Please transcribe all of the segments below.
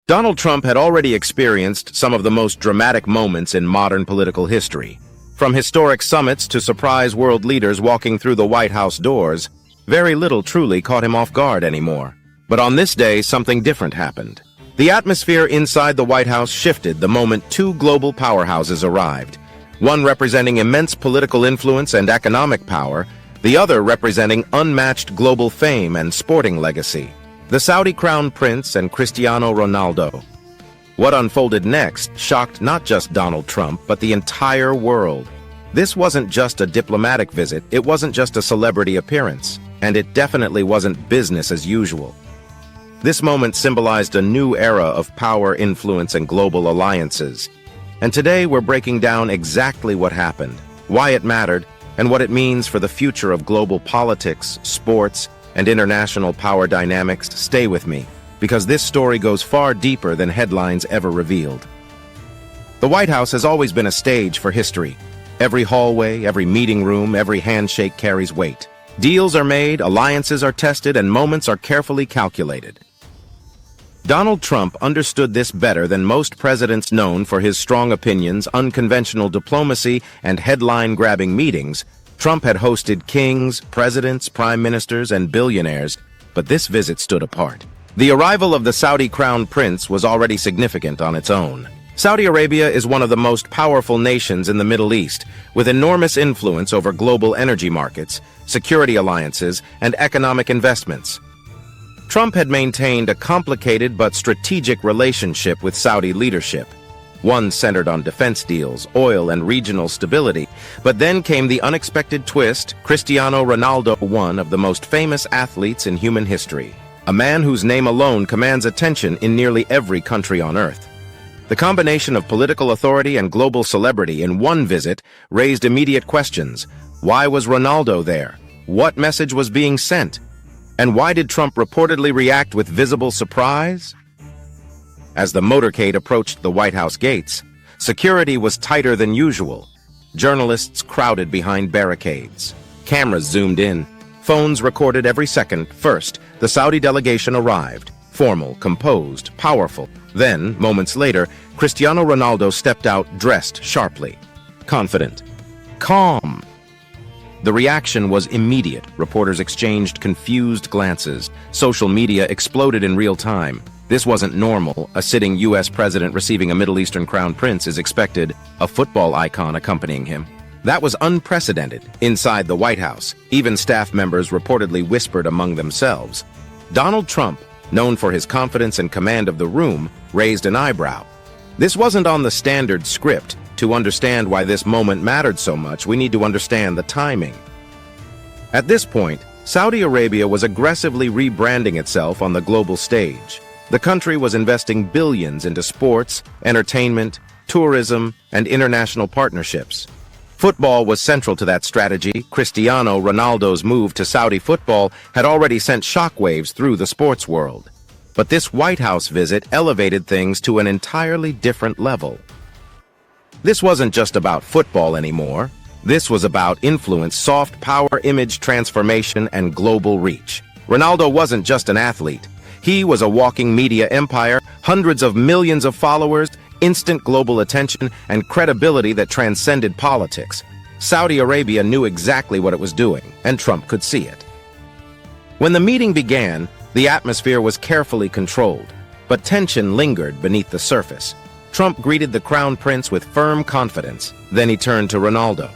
Donald Trump had already experienced some of the most dramatic moments in modern political history. From historic summits to surprise world leaders walking through the White House doors, very little truly caught him off guard anymore. But on this day, something different happened. The atmosphere inside the White House shifted the moment two global powerhouses arrived, one representing immense political influence and economic power, the other representing unmatched global fame and sporting legacy. The Saudi Crown Prince and Cristiano Ronaldo. What unfolded next shocked not just Donald Trump, but the entire world. This wasn't just a diplomatic visit, it wasn't just a celebrity appearance, and it definitely wasn't business as usual. This moment symbolized a new era of power, influence, and global alliances. And today we're breaking down exactly what happened, why it mattered, and what it means for the future of global politics, sports, and international power dynamics. Stay with me, because this story goes far deeper than headlines ever revealed. The White House has always been a stage for history. Every hallway, every meeting room, every handshake carries weight. Deals are made, alliances are tested, and moments are carefully calculated. Donald Trump understood this better than most presidents known for his strong opinions, unconventional diplomacy, and headline-grabbing meetings. Trump had hosted kings, presidents, prime ministers, and billionaires, but this visit stood apart. The arrival of the Saudi Crown Prince was already significant on its own. Saudi Arabia is one of the most powerful nations in the Middle East, with enormous influence over global energy markets, security alliances, and economic investments. Trump had maintained a complicated but strategic relationship with Saudi leadership. One centered on defense deals, oil, and regional stability. But then came the unexpected twist: Cristiano Ronaldo, one of the most famous athletes in human history. A man whose name alone commands attention in nearly every country on earth. The combination of political authority and global celebrity in one visit raised immediate questions. Why was Ronaldo there? What message was being sent? And why did Trump reportedly react with visible surprise? As the motorcade approached the White House gates, security was tighter than usual. Journalists crowded behind barricades. Cameras zoomed in. Phones recorded every second. First, the Saudi delegation arrived. Formal, composed, powerful. Then, moments later, Cristiano Ronaldo stepped out dressed sharply. Confident. Calm. The reaction was immediate. Reporters exchanged confused glances. Social media exploded in real time. This wasn't normal. A sitting U.S. president receiving a Middle Eastern crown prince is expected, a football icon accompanying him. That was unprecedented. Inside the White House, even staff members reportedly whispered among themselves. Donald Trump, known for his confidence and command of the room, raised an eyebrow. This wasn't on the standard script. To understand why this moment mattered so much, we need to understand the timing. At this point, Saudi Arabia was aggressively rebranding itself on the global stage. The country was investing billions into sports, entertainment, tourism, and international partnerships. Football was central to that strategy. Cristiano Ronaldo's move to Saudi football had already sent shockwaves through the sports world. But this White House visit elevated things to an entirely different level. This wasn't just about football anymore. This was about influence, soft power, image transformation, and global reach. Ronaldo wasn't just an athlete. He was a walking media empire, hundreds of millions of followers, instant global attention, and credibility that transcended politics. Saudi Arabia knew exactly what it was doing, and Trump could see it. When the meeting began, the atmosphere was carefully controlled, but tension lingered beneath the surface. Trump greeted the Crown Prince with firm confidence. Then he turned to Ronaldo.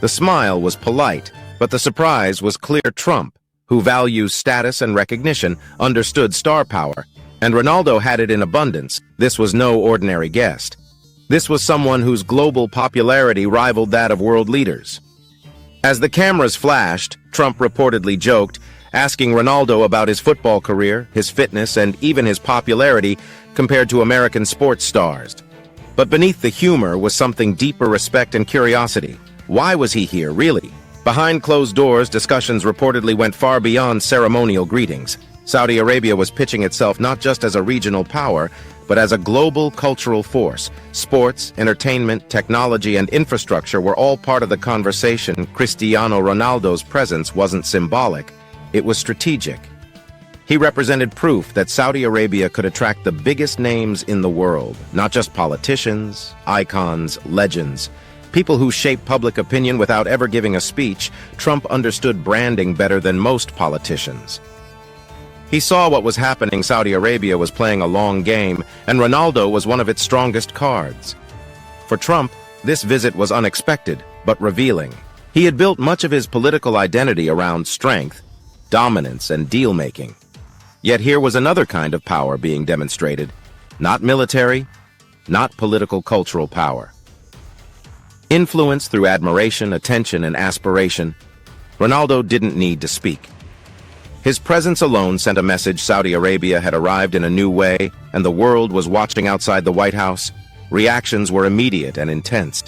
The smile was polite, but the surprise was clear. Trump, who values status and recognition, understood star power, and Ronaldo had it in abundance. This was no ordinary guest. This was someone whose global popularity rivaled that of world leaders. As the cameras flashed, Trump reportedly joked, asking Ronaldo about his football career, his fitness, and even his popularity compared to American sports stars. But beneath the humor was something deeper: respect and curiosity. Why was he here, really? Behind closed doors, discussions reportedly went far beyond ceremonial greetings. Saudi Arabia was pitching itself not just as a regional power, but as a global cultural force. Sports, entertainment, technology, and infrastructure were all part of the conversation. Cristiano Ronaldo's presence wasn't symbolic, it was strategic. He represented proof that Saudi Arabia could attract the biggest names in the world, not just politicians, icons, legends. People who shape public opinion without ever giving a speech. Trump understood branding better than most politicians. He saw what was happening. Saudi Arabia was playing a long game, and Ronaldo was one of its strongest cards. For Trump, this visit was unexpected, but revealing. He had built much of his political identity around strength, dominance, and deal-making. Yet here was another kind of power being demonstrated. Not military, not political cultural power. Influence through admiration, attention, and aspiration. Ronaldo didn't need to speak. His presence alone sent a message. Saudi Arabia had arrived in a new way, and the world was watching outside the White House. Reactions were immediate and intense.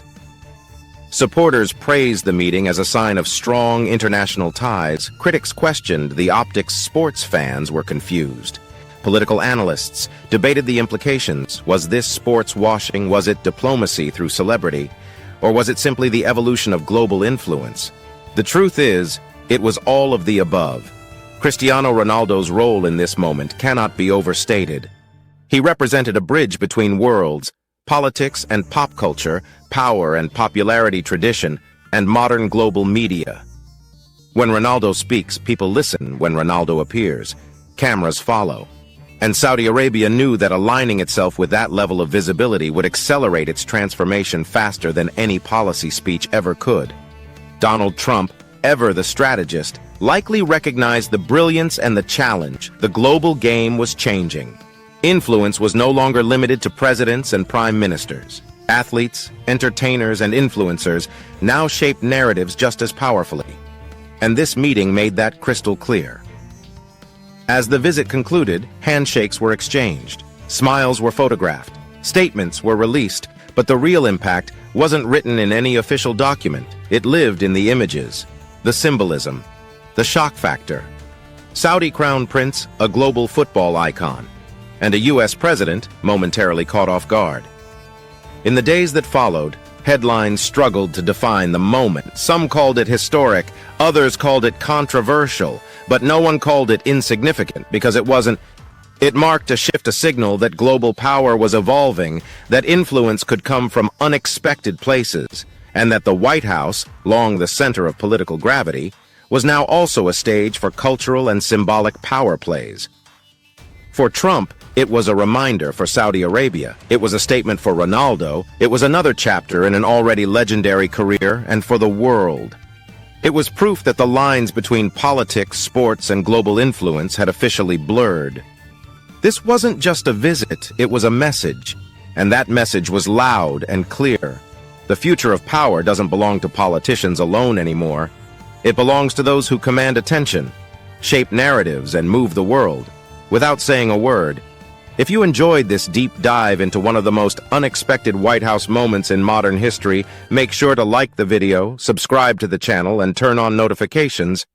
Supporters praised the meeting as a sign of strong international ties. Critics questioned the optics. Sports fans were confused. Political analysts debated the implications. Was this sports washing? Was it diplomacy through celebrity? Or was it simply the evolution of global influence? The truth is, it was all of the above. Cristiano Ronaldo's role in this moment cannot be overstated. He represented a bridge between worlds, politics and pop culture, power and popularity, tradition, and modern global media. When Ronaldo speaks, people listen. When Ronaldo appears, cameras follow. And Saudi Arabia knew that aligning itself with that level of visibility would accelerate its transformation faster than any policy speech ever could. Donald Trump, ever the strategist, likely recognized the brilliance and the challenge. The global game was changing. Influence was no longer limited to presidents and prime ministers. Athletes, entertainers, and influencers now shaped narratives just as powerfully. And this meeting made that crystal clear. As the visit concluded, handshakes were exchanged, smiles were photographed, statements were released, but the real impact wasn't written in any official document. It lived in the images, the symbolism, the shock factor. Saudi Crown Prince, a global football icon, and a U.S. president momentarily caught off guard. In the days that followed, headlines struggled to define the moment. Some called it historic, others called it controversial, but no one called it insignificant because it wasn't. It marked a shift, a signal that global power was evolving, that influence could come from unexpected places, and that the White House, long the center of political gravity, was now also a stage for cultural and symbolic power plays. For Trump, it was a reminder. For Saudi Arabia, it was a statement. For Ronaldo, it was another chapter in an already legendary career. And for the world, it was proof that the lines between politics, sports, and global influence had officially blurred. This wasn't just a visit, it was a message. And that message was loud and clear. The future of power doesn't belong to politicians alone anymore. It belongs to those who command attention, shape narratives, and move the world. Without saying a word, if you enjoyed this deep dive into one of the most unexpected White House moments in modern history, make sure to like the video, subscribe to the channel, and turn on notifications.